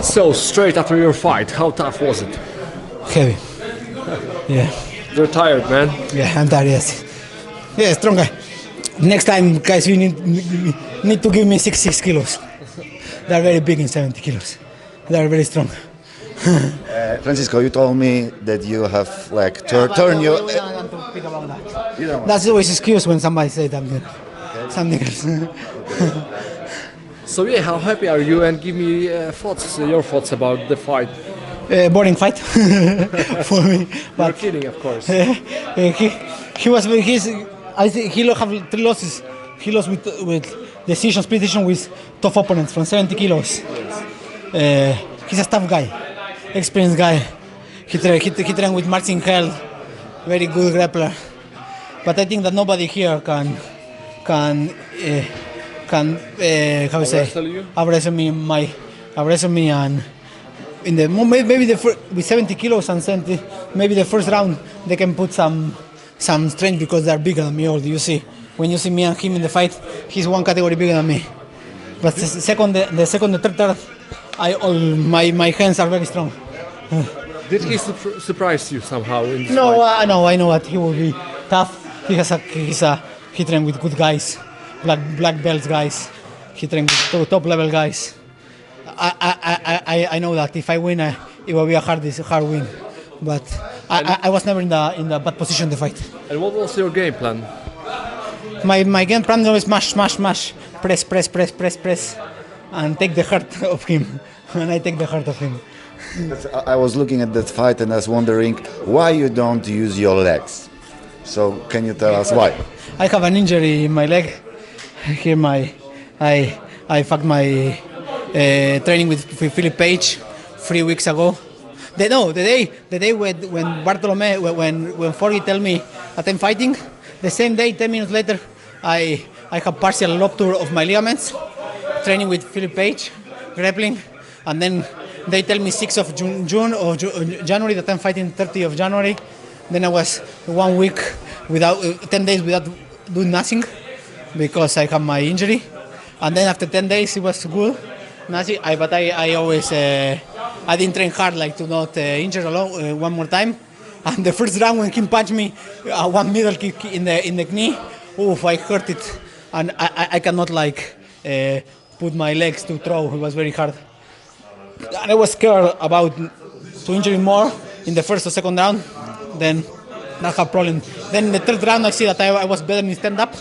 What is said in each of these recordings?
So, straight after your fight, how tough was it? Heavy. Yeah. You're tired, man. Yeah, I'm tired, yes. Yeah, strong guy. Next time, guys, we need to give me 66 kilos. They're very big in 70 kilos. They're very strong. Francisco, you told me that you have like turn your. We don't want to speak about that. You don't. That's always excuse when somebody says something. Something else. So yeah, how happy are you? And give me your thoughts about the fight. Boring fight for me. You're But kidding, of course. I think he have 3 losses. He lost with decision, split decision with tough opponents from 70 kilos. He's a tough guy, experienced guy. He trained with Martin Hell, very good grappler. But I think that nobody here can how to say Wrestle you? wrestle me and in the maybe with 70 kilos and 70 maybe the first round they can put some strength because they're bigger than me. Or you see when you see me and him in the fight, he's one category bigger than me. But the second, the third, my hands are very strong. Did he surprise you somehow in this No, fight? I know that he will be tough. He trained with good guys, black belts guys. He trained with top level guys. I know that if I win, it will be a hard win. But I was never in the bad position to fight. And what was your game plan? My game plan was smash, press, and take the heart of him. And I take the heart of him. I was looking at that fight and I was wondering why you don't use your legs. So can you tell us why? I have an injury in my leg. Here I fucked my training with Philip Page 3 weeks ago. The day when Bartolome, when Forgy tell me that I'm fighting, the same day, 10 minutes later, I have partial rupture of my ligaments, training with Philip Page, grappling, and then they tell me 6th of January that I'm fighting 30th of January. Then I was 1 week without, 10 days without doing nothing because I have my injury. And then after 10 days it was good, nothing. But I always, I didn't train hard like to not injure alone one more time. And the first round when he punched me, one middle kick in the knee, oof, I hurt it. And I cannot like put my legs to throw, it was very hard. And I was scared about to injure more in the first or second round, then not have problem. Then the third round I see that I was better in stand up,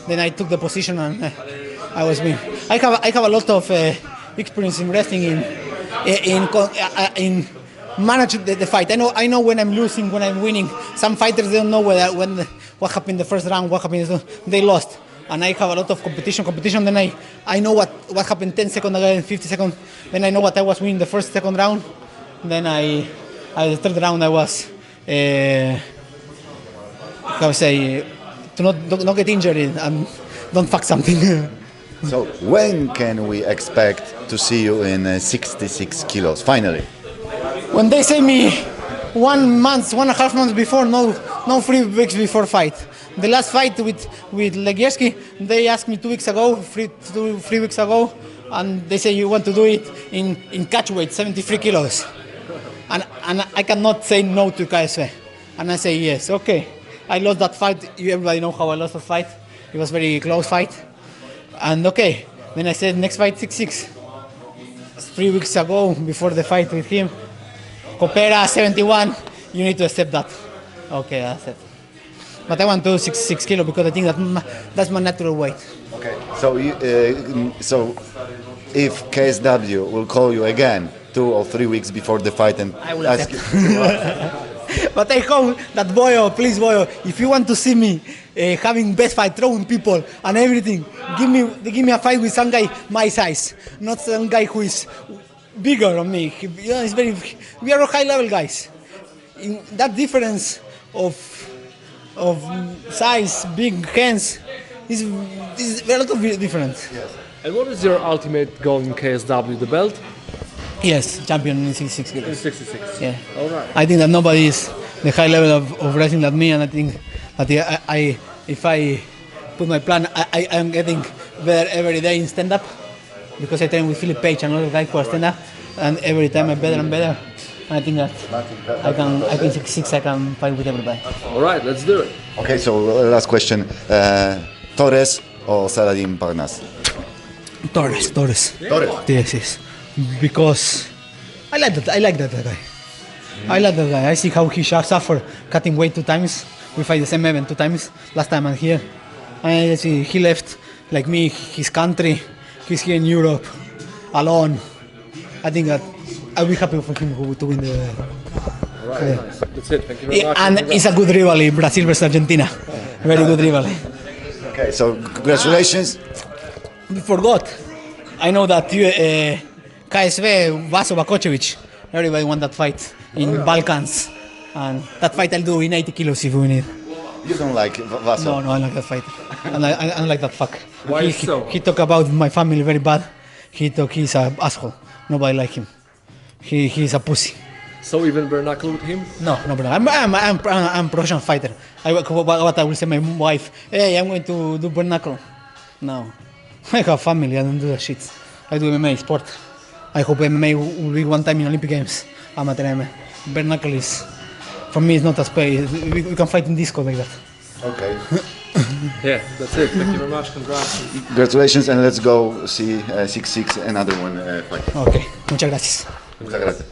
then I took the position and I was winning. I have a lot of experience in wrestling in manage the fight. I know when I'm losing, when I'm winning. Some fighters don't know what happened in the first round, what happened, they lost. And I have a lot of competition. Then I know what happened 10 seconds ago, 50 seconds. Then I know what I was winning the first, second round. Then the third round I was, how to say, to not get injured and don't fuck something. So when can we expect to see you in 66 kilos, finally? When they say me 1 month, 1.5 months before, no 3 weeks before fight. The last fight with Legierski, they asked me 2 weeks ago, 3 weeks ago, and they say you want to do it in catch weight, 73 kilos. And I cannot say no to KSV. And I say yes, okay. I lost that fight, everybody know how I lost that fight. It was a very close fight. And okay, then I said next fight 6'6". 3 weeks ago, before the fight with him, Copera 71, you need to accept that. Okay, that's it. But I want to 66 kilos because I think that's my natural weight. Okay. So so if KSW will call you again 2 or 3 weeks before the fight and I will ask accept. you, But I hope that Boyo, please Boyo, if you want to see me having best fight, throwing people and everything, give me a fight with some guy my size, not some guy who is bigger than me. It's we are high level guys. In that difference of size, big hands, is a lot of difference. yes. And what is your ultimate goal in KSW? The belt? Yes, champion in 66 In kilos. 66. Yeah. All right. I think that nobody is the high level of wrestling than me, and I think that if I put my plan, I am getting better every day in stand-up because I train with Philip Page and other guys who are stand-up. and every time I'm better and better. I think that I can 6 I can fight with everybody. All right, let's do it. Okay, so last question. Torres or Saladin Parnas? Torres. Torres. Yes. Because I like that guy. I like that guy. I see how he suffered cutting weight 2 times. We fight the same event 2 times. Last time I'm here. I see he left like me, his country. He's here in Europe, alone. I think that I'll be happy for him to win the. All right, nice. That's it. Thank you very much. And it's a good rivalry, Brazil versus Argentina. Very good rivalry. Okay, so congratulations. We forgot. I know that KSV, Vaso Bakocevic, everybody want that fight in Balkans. And that fight I'll do in 80 kilos if we need. You don't like Vaso? No, I like that fight. I don't like that fuck. Why so? He talk about my family very bad. He's an asshole. Nobody like him. He's a pussy. So even bare knuckle with him? No, but I'm professional fighter. What I will say my wife, hey, I'm going to do bare knuckle. No, I have family. I don't do that shit. I do MMA sport. I hope MMA will be one time in Olympic Games. Amateur MMA. Bare knuckle is, for me, it's not a space. We can fight in disco like that. Okay. Yeah, that's it. Thank you very much. Congrats. Congratulations, and let's go see 6-6, another one fight. Okay, muchas gracias. Muchas gracias.